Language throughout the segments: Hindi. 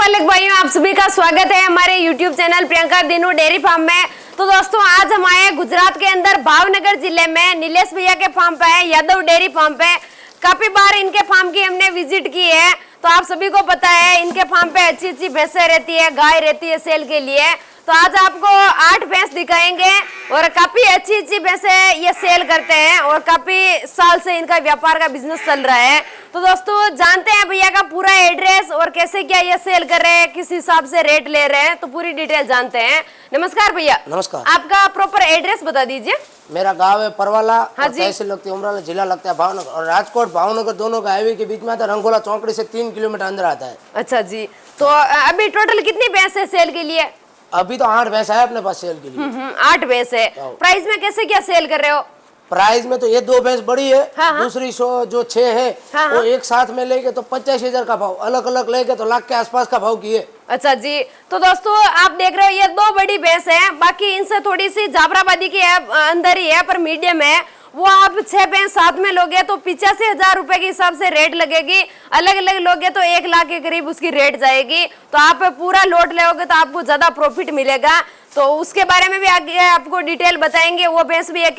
पशुपालक भाइयों, आप सभी का स्वागत है हमारे YouTube channel Priyanka Dinu dairy farm में। तो दोस्तों, आज हम आए गुजरात के अंदर भावनगर जिले में नीलेश भैया के फार्म पे है, यादव डेयरी फार्म पे। काफी बार इनके फार्म की हमने विजिट की है, तो आप सभी को पता है इनके फार्म पे अच्छी अच्छी भैंसें रहती है, गाय रहती है सेल के लिए। तो आज आपको 8 भैंस दिखाएंगे और काफी अच्छी अच्छी भैंसें ये सेल करते हैं और काफी साल से इनका व्यापार का बिजनेस चल रहा है। तो दोस्तों, जानते हैं भैया का पूरा एड्रेस और कैसे क्या ये सेल कर रहे हैं, किस हिसाब से रेट ले रहे हैं, तो पूरी डिटेल जानते हैं। नमस्कार भैया। नमस्कार। आपका प्रॉपर एड्रेस बता दीजिए। मेरा गांव है परवाला, हाँ जी। तहसील लगती है उमराला, जिला लगता है भावनगर, और राजकोट भावनगर दोनों का हाईवे के बीच में आता है। रंगोला चौकड़ी से 3 किलोमीटर अंदर आता है। अच्छा जी, तो अभी टोटल कितनी भैंस है सेल के लिए? अभी तो 8 भैंस है अपने पास सेल के लिए। 8 भैंस है। प्राइस में कैसे क्या सेल कर रहे हो? प्राइस में तो ये 2 भैंस बड़ी है। हाँ। दूसरी जो 6 है वो एक साथ में लेके तो 85,000 का भाव, अलग अलग लेके तो लाख के आसपास का भाव की है। अच्छा जी, तो दोस्तों आप देख रहे हो ये 2 बड़ी भैंस है, बाकी इनसे थोड़ी सी जाफराबादी की है, अंदर ही है पर मीडियम है। वो आप 6 भैंस साथ में लोगे तो 85,000 रुपए के हिसाब से रेट लगेगी। अलग अलग लोगे तो 1 लाख के करीब उसकी रेट जाएगी। तो आप पूरा लोट लोगे तो आपको ज्यादा प्रॉफिट मिलेगा। तो उसके बारे में भी आगे आपको डिटेल बताएंगे, वो भैंस भी एक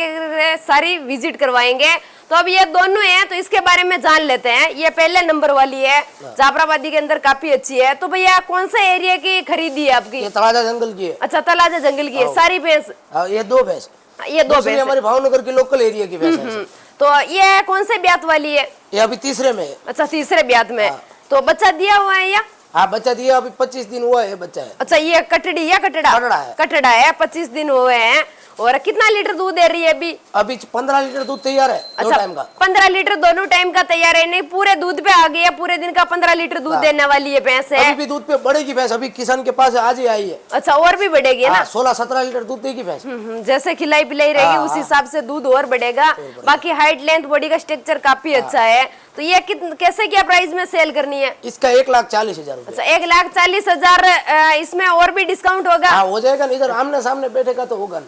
सारी विजिट करवाएंगे। तो अब ये दोनों हैं तो इसके बारे में जान लेते हैं। ये पहले नंबर वाली है, जाफराबादी के अंदर काफी अच्छी है। तो भैया कौन सा एरिया की खरीदी है आपकी? ये तलाजा जंगल की है। अच्छा, तलाजा जंगल की है सारी भैंस? ये 2 भैंस, ये 2 भैंस हमारे भावनगर की लोकल एरिया की भैंस है। तो ये कौन से ब्यात वाली है? ये अभी तीसरे में है। अच्छा, तीसरे ब्यात में। तो बच्चा दिया हुआ है या? हाँ, बच्चा दिया, अभी 25 दिन हुआ है बच्चा है। अच्छा, ये कटड़ी या कटड़ा? कटड़ा है। कटड़ा है, 25 दिन हुए हैं। और कितना लीटर दूध दे रही है अभी? अभी 15 लीटर दूध तैयार है। अच्छा, 2 टाइम का 15 लीटर दोनों टाइम का तैयार है। नहीं, पूरे दूध पे आ गई है, पूरे दिन का 15 लीटर दूध देने वाली है भैंस है। अभी भी दूध पे बढ़ेगी भैंस, अभी किसान के पास आज ही आई है। अच्छा, और भी बढ़ेगी ना? 16-17 लीटर दूध देगी भैंस। जैसे खिलाई पिलाई रहेगी उस हिसाब से दूध और बढ़ेगा। बाकी हाइट लेंथ बॉडी का स्ट्रक्चर काफी अच्छा है। तो ये कैसे क्या प्राइस में सेल करनी है? इसका 1,40,000 रुपए। अच्छा, 1,40,000। इसमें और भी डिस्काउंट होगा? हाँ, हो जाएगा। इधर आमने सामने बैठेगा तो होगा।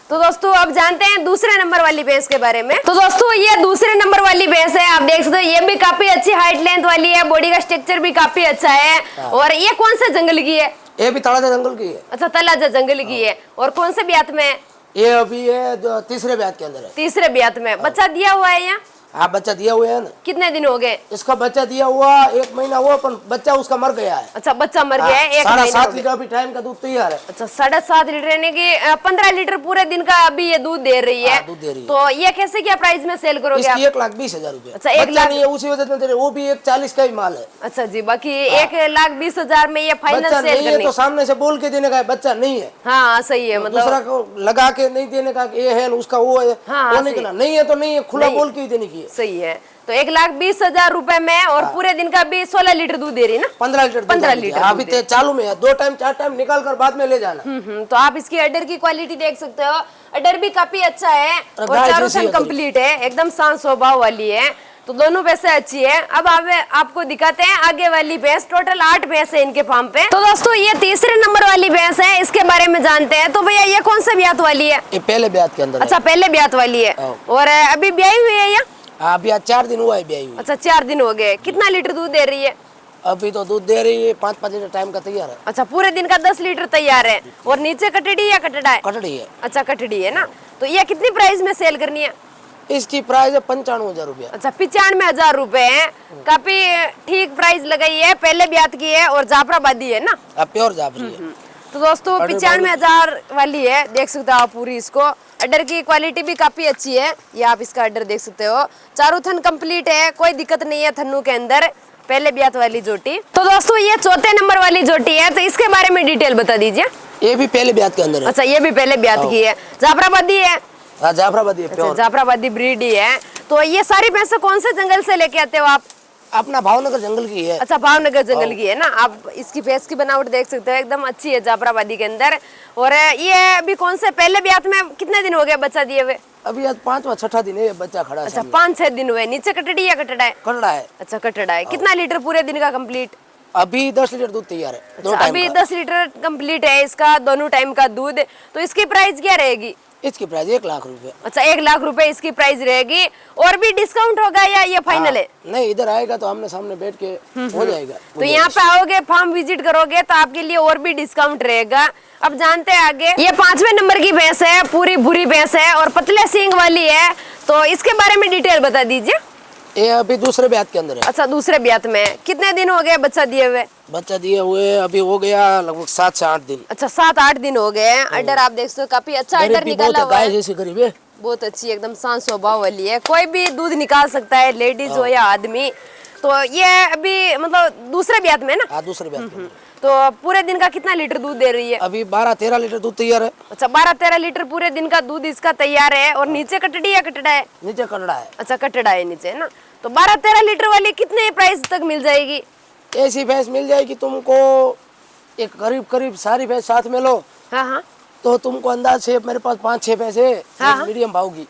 तो दोस्तों, अब जानते हैं दूसरे नंबर वाली भैंस के बारे में। तो दोस्तों, ये दूसरे नंबर वाली भैंस है, आप देख सकते हो। ये भी काफी अच्छी हाइट लेंथ वाली है, बॉडी का स्ट्रक्चर भी काफी अच्छा है। और ये कौन से जंगल की है? ये भी तलाजा जंगल की है। अच्छा, तलाजा जंगल की है। और कौन से ब्यात में है? ये अभी है तीसरे ब्यात के अंदर है। तीसरे ब्यात में। बच्चा दिया हुआ है यहाँ? हाँ, बच्चा दिया हुआ है ना। कितने दिन हो गए? इसका बच्चा दिया हुआ 1 महीना हुआ, पर बच्चा उसका मर गया है। अच्छा, बच्चा मर गया है। 1 महीना। 7.5 लीटर अभी टाइम का दूध तैयार है। अच्छा, 7.5 लीटर यानी कि 15 लीटर पूरे दिन का अभी ये दूध दे रही है। दूध दे रही है। तो ये कैसे क्या प्राइस में सेल करोगे आप? 1,20,000 रुपए। अच्छा, 1,00,000 नहीं है, उसी वजह से दे रहे, वो भी 1,40 का ही माल है। अच्छा जी, बाकी 1,20,000 में ये फाइनल बच्चा सेल नहीं है करनी तो सामने से बोल के देने का है, बच्चा नहीं है। हाँ, सही है। मतलब दूसरा को लगा के नहीं देने का, ये है उसका वो है। हाँ, वो नहीं है तो नहीं है, खुला बोल के ही देने की है। सही है। तो 1,20,000 रुपए में और पूरे दिन का भी 16 लीटर दूध दे रही ना? 15 लीटर। 15 लीटर अभी चालू में है। 2 टाइम 4 टाइम निकाल कर बाद में ले जाना। तो आप इसकी अडर की क्वालिटी देख सकते हो। अडर भी काफी अच्छा है और चारों थन कंप्लीट है, एकदम शांत स्वभाव वाली है। तो दोनों भैंसें अच्छी है। अब आपको दिखाते हैं आगे वाली भैंस। टोटल 8 भैंस है इनके फार्म पे। तो दोस्तों, ये तीसरे नंबर वाली भैंस है, इसके बारे में जानते हैं। तो भैया ये कौन सा ब्यात वाली है? ये पहले ब्यात के अंदर। अच्छा, पहले ब्यात वाली है। और अभी ब्याई हुई है या? अभी 4 दिन हुआ है ब्याई हुई। अच्छा, 4 दिन हो गए। कितना लीटर दूध दे रही है? अभी तो दूध दे रही है 5-5 लीटर टाइम का तैयार है। अच्छा, पूरे दिन का 10 लीटर तैयार है। और नीचे कटड़ी या कटड़ा है? कटड़ी है। अच्छा, कटड़ी है ना। तो ये कितनी प्राइस में सेल करनी है? इसकी प्राइस है 95,000 रुपया। अच्छा, 95,000 रुपए है। काफी ठीक प्राइस लगाई है। पहले ब्यात की है और जाफराबादी है ना? प्योर जाफरी है। तो दोस्तों, 95,000 वाली है, देख सकते हो आप पूरी इसको। अडर की क्वालिटी भी काफी अच्छी है, ये आप इसका अडर देख सकते हो। चारों थन कंप्लीट है, कोई दिक्कत नहीं है थन्नू के अंदर। पहले ब्यात वाली जोटी। तो दोस्तों, ये चौथे नंबर वाली जोटी है, तो इसके बारे में डिटेल बता दीजिए। ये भी पहले ब्यात के अंदर है। अच्छा, ये भी पहले ब्यात की है। जाफराबादी है? जाफराबादी है, प्योर जाफराबादी ब्रीड ही है। तो ये सारी भैंसें कौन से जंगल से लेके आते हो आप? अपना भावनगर जंगल की है। अच्छा, भावनगर जंगल की है ना। आप इसकी भैंस की बनावट देख सकते हो, एकदम अच्छी है जाफराबादी के अंदर। और ये अभी कौन से पहले ब्यात में कितने दिन हो गए बच्चा दिए हुए? अभी आज 5वां-6ठा दिन है, बच्चा खड़ा है। अच्छा, 5-6 दिन हुए। नीचे कटड़ी या कटड़ा है? कटड़ा है। अच्छा, कटड़ा है। कितना लीटर पूरे दिन का कंप्लीट? अभी 10 लीटर दूध तैयार है। अच्छा, अभी 10 लीटर कंप्लीट है इसका, दोनों टाइम का दूध। तो इसकी प्राइस क्या रहेगी? इसकी प्राइस 1,00,000 रुपए। अच्छा 1,00,000 इसकी प्राइस रहेगी। और भी डिस्काउंट होगा या ये फाइनल है? नहीं, इधर आएगा तो आमने सामने बैठ के हो जाएगा। तो यहाँ पे आओगे, फार्म विजिट करोगे तो आपके लिए और भी डिस्काउंट रहेगा। अब जानते हैं आगे। ये 5वें नंबर की भैंस है, पूरी भूरी भैंस है और पतले सींग वाली है, तो इसके बारे में डिटेल बता दीजिए। ये अभी दूसरे ब्यात के अंदर है। अच्छा दूसरे ब्यात में। कितने दिन हो गए बच्चा दिए हुए? बच्चा दिए हुए अभी हो गया लगभग 7 से 8 दिन। अच्छा 7-8 दिन हो गए हैं। अडर आप देख सकते हो, काफी अच्छा गरीब अडर भी निकाला बहुत है, हुआ गाय है। जैसी गरीब है। बहुत अच्छी, एकदम शांत स्वभाव वाली है, कोई भी दूध निकाल सकता है, लेडीज हो या आदमी। तो ये अभी मतलब दूसरे ब्यात में ना? हाँ, दूसरे ब्यात के अंदर। तो पूरे दिन का कितना लीटर दूध दे रही है? अभी 12-13 लीटर दूध तैयार है। अच्छा 12-13 लीटर पूरे दिन का दूध इसका तैयार है। और नीचे कटड़ी या कटड़ा है? नीचे कटड़ा है। अच्छा कटड़ा है नीचे ना। तो 12-13 लीटर वाली कितने प्राइस तक मिल जाएगी? ऐसी भैंस मिल जाएगी तुमको, एक करीब सारी भैंस साथ में लो हाँ हाँ तो तुमको अंदाज से मेरे पास 5-6 भैंस है, हाँ। मीडियम भाव की,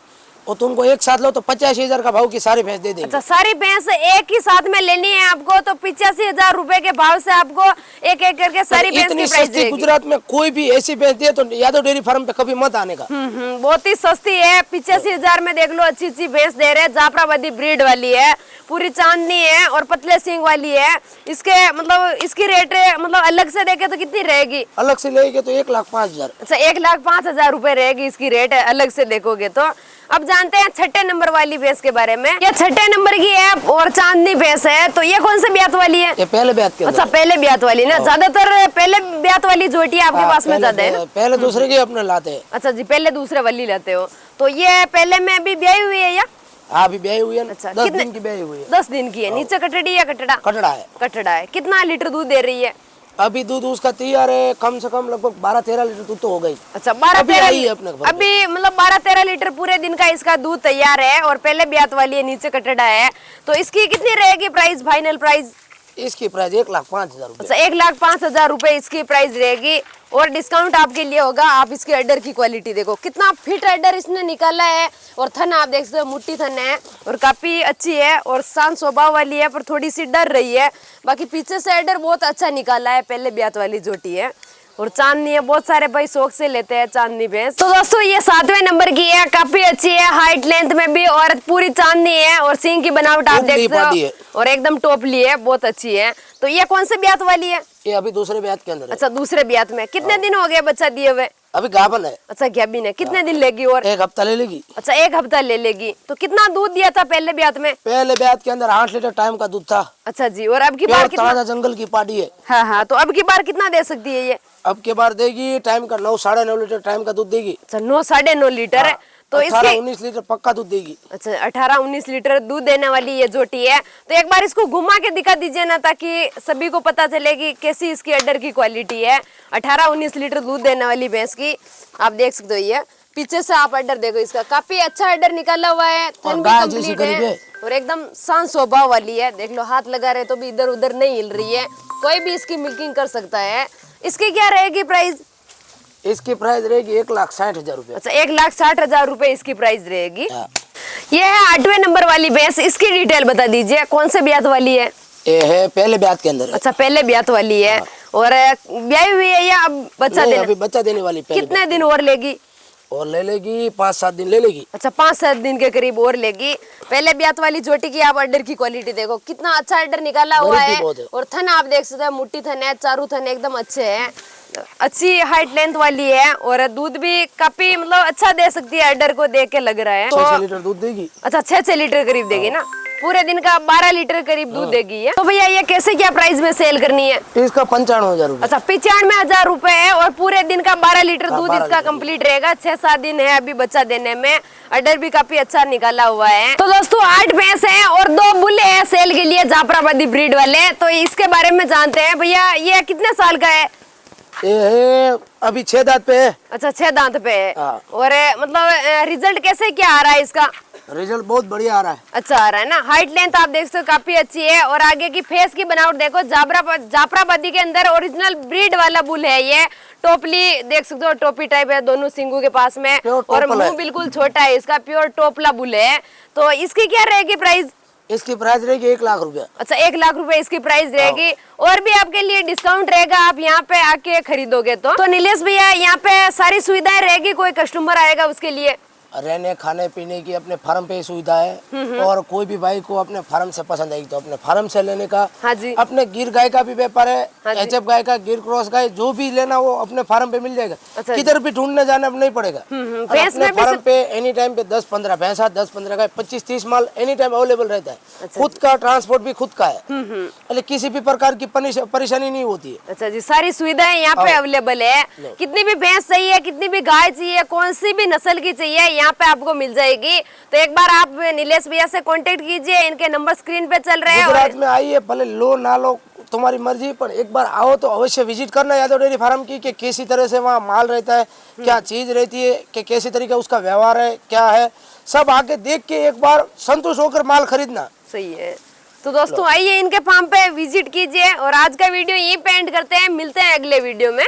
और तुमको एक साथ लो तो 85,000 का भाव की सारी भैंस दे देंगे। अच्छा सारी भैंस एक ही साथ में लेनी है आपको तो 85,000 रुपए के भाव से आपको एक एक करके सारी भैंस इतनी की प्राइस सस्ती गुजरात में कोई भी ऐसी भैंस दे तो यादव डेयरी फार्म पे कभी मत आने का। बहुत ही सस्ती है। 85,000 में देख लो, अच्छी अच्छी भैंस दे रहे हैं। जाफराबादी ब्रीड वाली है, पूरी चांदनी है और पतले सींग वाली है। इसके मतलब इसकी रेट मतलब अलग से देखे तो कितनी रहेगी? अलग से लेंगे तो 1,05,000। अच्छा 1,05,000 रुपए रहेगी इसकी रेट, अलग से देखोगे तो। अब जानते हैं 6ठे नंबर वाली भैंस के बारे में। ये 6ठे नंबर की है और चांदनी भैंस है। तो ये कौन से ब्यात वाली है? ये पहले ब्यात के अंदर। अच्छा पहले ब्यात वाली ना। ज्यादातर पहले ब्यात वाली जोटी आपके पास में ज्यादा है ना? पहले दूसरे की अपने लाते हैं। अच्छा जी, पहले दूसरे वाली लेते हो। तो ये पहले में अभी ब्याही हुई है या? हाँ, अभी ब्याही हुई है। अच्छा, 10 कितने- दिन की ब्याही हुई है। 10 दिन की है। नीचे कटड़ी या कटड़ा? कटड़ा है। कटड़ा है। कितना लीटर दूध दे रही है? अभी दूध उसका तैयार है, कम से कम लगभग 12-13 लीटर दूध तो हो गई। अच्छा अभी आई है 12-13 अपने घर अभी मतलब 12-13 लीटर पूरे दिन का इसका दूध तैयार है और पहले ब्यात वाली है, नीचे कटड़ा है। तो इसकी कितनी रहेगी प्राइस, फाइनल प्राइस? इसकी प्राइस 1,05,000 रुपए। अच्छा 1,05,000 रुपए इसकी प्राइस रहेगी। और डिस्काउंट आपके लिए होगा। आप इसके अडर की क्वालिटी देखो, कितना फिट अडर इसने निकाला है। और थन आप देख सकते हो, मुट्ठी थन है और काफी अच्छी है और शांत स्वभाव वाली है, पर थोड़ी सी डर रही है। बाकी पीछे से अडर बहुत अच्छा निकाला है, पहले ब्यात वाली जोटी है। और चांदनी है, बहुत सारे भाई शौक से लेते हैं चांदनी भैंस। तो दोस्तों ये 7वें नंबर की है, काफी अच्छी है, हाइट लेंथ में भी और पूरी चांदनी है और सींग की बनावट आप देख सकते हो और एकदम टोपली है, बहुत अच्छी है। तो ये कौन से ब्यात वाली है? ये अभी दूसरे ब्यात के अंदर है। अच्छा दूसरे ब्यात में। कितने दिन हो गए बच्चा दिए हुए? अभी गाभन है। अच्छा गाभिन है। कितने दिन लेगी और? 1 हफ्ता ले लेगी। अच्छा 1 हफ्ता ले लेगी। तो कितना दूध दिया था पहले ब्यात में? पहले ब्यात के अंदर 8 लीटर टाइम का दूध था। अच्छा जी। और अब की बार कितना? ताजा जंगल की पार्टी है। हाँ हाँ। तो अब की बार कितना दे सकती है ये? अब के बार देगी टाइम का 9-9.5 लीटर टाइम का दूध देगी। अच्छा 9-9.5 लीटर है। तो इसके 18-19 लीटर पक्का दूध देगी। अच्छा 18-19 लीटर दूध देने वाली ये जोटी है। तो एक बार इसको घुमा के दिखा दीजिए ना, ताकि सभी को पता चले कि कैसी इसकी अडर की क्वालिटी है। 18-19 लीटर दूध देने वाली भैंस की आप देख सकते हो। ये पीछे से आप अडर देखो, इसका काफी अच्छा अडर निकाला हुआ है, थन भी कंप्लीट है और एकदम शांत स्वभाव वाली है। देख लो, हाथ लगा रहे तो भी इधर उधर नहीं हिल रही है, कोई भी इसकी मिल्किंग कर सकता है। इसकी क्या रहेगी प्राइस? इसकी प्राइस रहेगी 1,60,000 रुपए। अच्छा 1,60,000 रुपए इसकी प्राइस रहेगी। हाँ। ये है 8वें नंबर वाली भैंस, इसकी डिटेल बता दीजिए, कौन से ब्यात वाली है? ये है पहले ब्यात के अंदर है। अच्छा पहले ब्यात वाली है। और ब्याही हुई है या अब बच्चा देने? अभी बच्चा देने वाली। कितने दिन और लेगी? और ले लेगी 5-7 दिन ले लेगी। अच्छा 5-7 दिन के करीब और लेगी। पहले ब्यात वाली जोटी की आप अडर की क्वालिटी देखो, कितना अच्छा अडर निकाला हुआ है। और थन आप देख सकते हैं, मुट्ठी थन है, चारू थन एकदम अच्छे हैं, अच्छी हाइट लेंथ वाली है और दूध भी काफी मतलब अच्छा दे सकती है, अडर को देख के लग रहा है। 6 लीटर दूध देगी। अच्छा 6 लीटर करीब देगी ना, पूरे दिन का 12 लीटर करीब दूध देगी है। तो भैया ये कैसे क्या प्राइस में सेल करनी है? इसका 95,000 रुपए। अच्छा 95,000 रुपए है और पूरे दिन का 12 लीटर दूध 12 इसका कंप्लीट रहेगा। 6-7 दिन है अभी बच्चा देने में। अडर भी काफी अच्छा निकाला हुआ है। तो दोस्तों 8 भैंस है और 2 बुल्ले हैं सेल के लिए, जाफराबादी ब्रीड वाले। तो इसके बारे में जानते हैं। भैया ये कितने साल का है? ये है अभी 6 दांत पे है। अच्छा 6 दांत पे है। हाँ। और मतलब रिजल्ट कैसे क्या आ रहा है इसका? रिजल्ट बहुत बढ़िया आ रहा है। अच्छा आ रहा है ना। हाइट लेंथ आप देख सकते हो काफी अच्छी है और आगे की फेस की बनावट देखो, जाफराबादी के अंदर ओरिजिनल ब्रीड वाला बुल है ये। टोपली देख सकते हो, टोपी टाइप है दोनों सिंगों के पास में और मुंह बिल्कुल छोटा है इसका, प्योर टोपला बुल है। तो इसकी क्या रहेगी प्राइस? इसकी प्राइस रहेगी 1 लाख रुपया। अच्छा, 1 लाख रुपए इसकी प्राइस रहेगी। और भी आपके लिए डिस्काउंट रहेगा आप यहाँ पे आके खरीदोगे तो नीलेश भैया यहाँ पे सारी सुविधाएं रहेगी, कोई कस्टमर आएगा उसके लिए रहने खाने पीने की अपने फार्म पे ही सुविधा है। और कोई भी भाई को अपने फार्म से पसंद आएगी तो अपने फार्म से लेने का। हाँ जी। अपने गिर गाय का भी व्यापार है, हाँ जी। एचएफ गाय का, गिर क्रॉस गाय, जो भी लेना वो अपने फार्म पे मिल जाएगा। अच्छा किधर भी ढूंढने जाना नहीं पड़ेगा। भैंस में भी फार्म पे एनी टाइम पे 10-15 भैंसा, 10-15 गाय, 25-30 माल एनी टाइम अवेलेबल रहता है। खुद का ट्रांसपोर्ट भी खुद का है, मतलब किसी भी प्रकार की परेशानी नहीं होती है। अच्छा जी, सारी सुविधाएं यहाँ पे अवेलेबल है। कितनी भी भैंस चाहिए, कितनी भी गाय चाहिए, कौन सी भी नस्ल की चाहिए, यहाँ पे आपको मिल जाएगी। तो एक बार आप नीलेश भैया से कांटेक्ट कीजिए, इनके नंबर स्क्रीन पे चल रहे हैं। गुजरात में आइए, भले लो ना लो तुम्हारी मर्जी, पर एक बार आओ तो अवश्य विजिट करना यादव डेयरी फार्म की, कि कैसी तरह से वहाँ माल रहता है, क्या चीज रहती है, कि कैसी तरीके उसका व्यवहार है, क्या है, सब आके देख के एक बार संतुष्ट होकर माल खरीदना। सही है। तो दोस्तों आइए इनके फार्म पे विजिट कीजिए। और आज का वीडियो यहीं पे एंड करते हैं, मिलते हैं अगले वीडियो में।